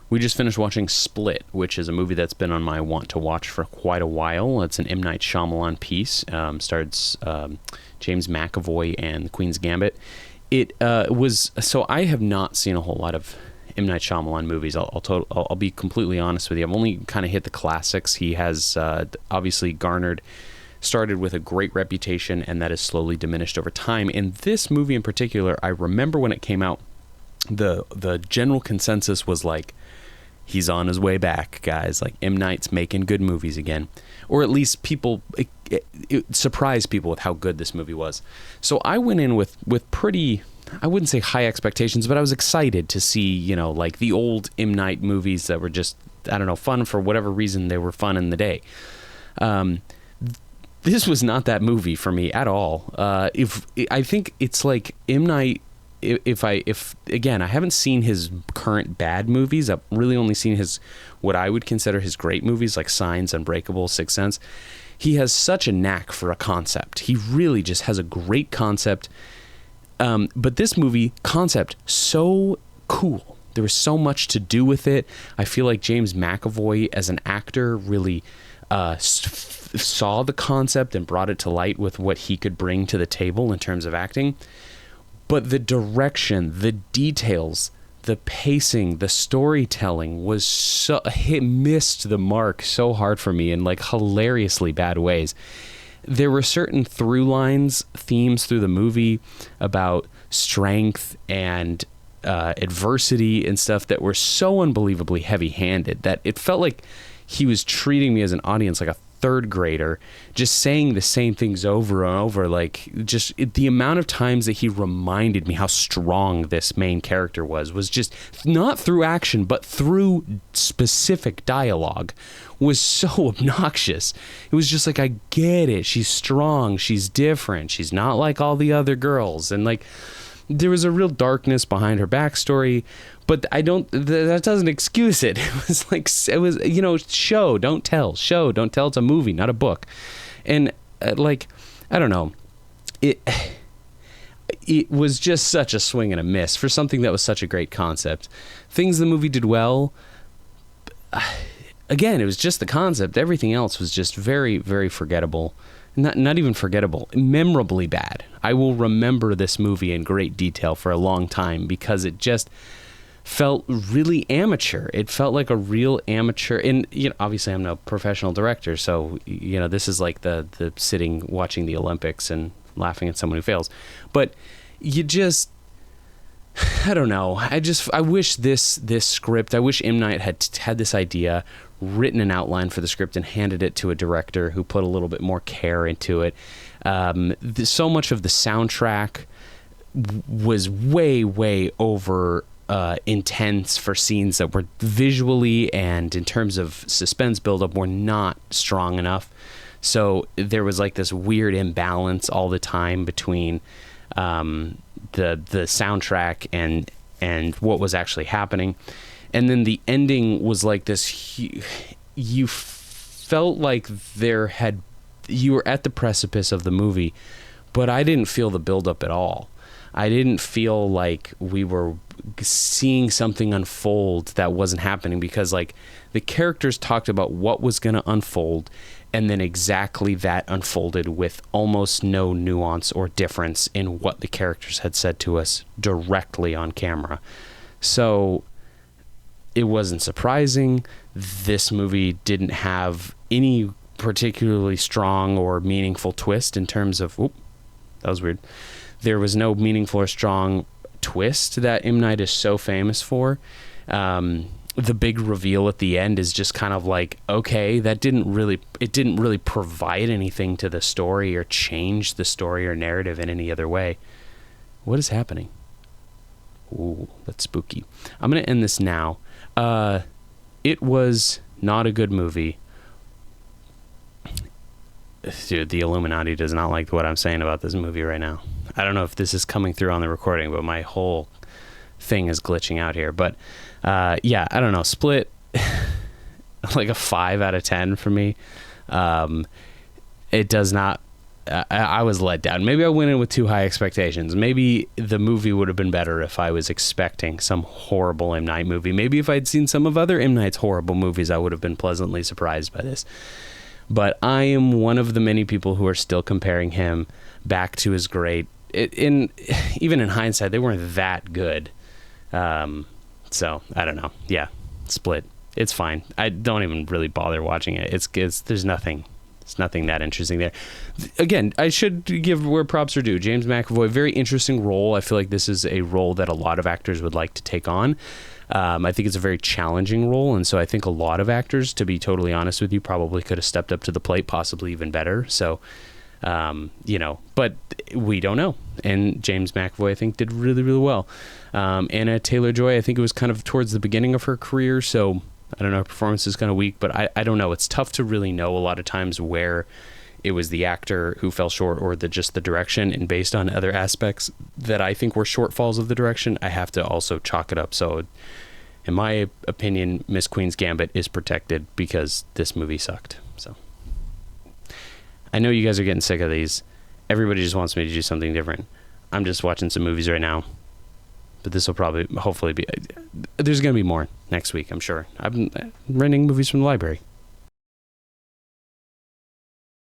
We just finished watching Split, which is a movie that's been on my want to watch for quite a while. It's an M. Night Shyamalan piece. Stars James McAvoy and The Queen's Gambit. It was so I have not seen a whole lot of M. Night Shyamalan movies. I'll be completely honest with you. I've only kind of hit the classics. He has obviously started with a great reputation, and that has slowly diminished over time. In this movie in particular, I remember when it came out, the general consensus was like, he's on his way back, guys. Like, M. Night's making good movies again. Or at least it surprised people with how good this movie was. So I went in with pretty, I wouldn't say high expectations, but I was excited to see, like the old M. Night movies that were just, I don't know, fun for whatever reason they were fun in the day. This was not that movie for me at all. I think it's like M. Night, if again, I haven't seen his current bad movies. I've really only seen what I would consider his great movies, like Signs, Unbreakable, Sixth Sense. He has such a knack for a concept. He really just has a great concept. But this movie concept, so cool. There was so much to do with it. I feel like James McAvoy as an actor really saw the concept and brought it to light with what he could bring to the table in terms of acting. But the direction, the details, the pacing, the storytelling was missed the mark so hard for me in like hilariously bad ways. There were certain through lines, themes through the movie about strength and adversity and stuff that were so unbelievably heavy-handed that it felt like he was treating me as an audience like a third grader, just saying the same things over and over. Like, just the amount of times that he reminded me how strong this main character was just not through action, but through specific dialogue, was so obnoxious. It was just like, I get it. She's strong. She's different. She's not like all the other girls. And like, there was a real darkness behind her backstory, but that doesn't excuse it. It was show, don't tell. Show, don't tell. It's a movie, not a book. And I don't know. It was just such a swing and a miss for something that was such a great concept. Things the movie did well, again, it was just the concept. Everything else was just very, very forgettable. Not even forgettable, memorably bad. I will remember this movie in great detail for a long time because it just felt really amateur. It felt like a real amateur. And obviously I'm no professional director, so this is like the sitting watching the Olympics and laughing at someone who fails. But you just, I don't know. I wish this script. I wish M. Night had this idea, written an outline for the script, and handed it to a director who put a little bit more care into it. So much of the soundtrack was way, way over intense for scenes that were visually and in terms of suspense buildup were not strong enough. So there was like this weird imbalance all the time between the soundtrack and what was actually happening. And then the ending was like this, you felt like you were at the precipice of the movie, but I didn't feel the buildup at all. I didn't feel like we were seeing something unfold that wasn't happening, because like the characters talked about what was going to unfold, and then exactly that unfolded with almost no nuance or difference in what the characters had said to us directly on camera. So it wasn't surprising. This movie didn't have any particularly strong or meaningful twist in terms of, that was weird. There was no meaningful or strong twist that M. Night is so famous for. The big reveal at the end is just kind of like, okay, it didn't really provide anything to the story or change the story or narrative in any other way. What is happening? Ooh, that's spooky. I'm going to end this now. It was not a good movie. Dude, the Illuminati does not like what I'm saying about this movie right now. I don't know if this is coming through on the recording, but my whole thing is glitching out here. But yeah, I don't know. Split, like a 5 out of 10 for me. It does not I was let down. Maybe I went in with too high expectations. Maybe the movie would have been better if I was expecting some horrible M. Night movie. Maybe if I'd seen some of other M. Night's horrible movies, I would have been pleasantly surprised by this. But I am one of the many people who are still comparing him back to his great. Even in hindsight, they weren't that good. So I don't know. Yeah, Split. It's fine. I don't even really bother watching it. There's nothing. It's nothing that interesting there. Again, I should give where props are due. James McAvoy, very interesting role. I feel like this is a role that a lot of actors would like to take on. I think it's a very challenging role, and so I think a lot of actors, to be totally honest with you, probably could have stepped up to the plate, possibly even better. So, but we don't know. And James McAvoy, I think, did really, really well. Anna Taylor-Joy, I think it was kind of towards the beginning of her career, so I don't know, her performance is kind of weak, but I don't know. It's tough to really know a lot of times where it was the actor who fell short or just the direction. And based on other aspects that I think were shortfalls of the direction, I have to also chalk it up. So in my opinion, Miss Queen's Gambit is protected because this movie sucked. So I know you guys are getting sick of these. Everybody just wants me to do something different. I'm just watching some movies right now. But this will hopefully be, there's going to be more next week, I'm sure. I'm renting movies from the library.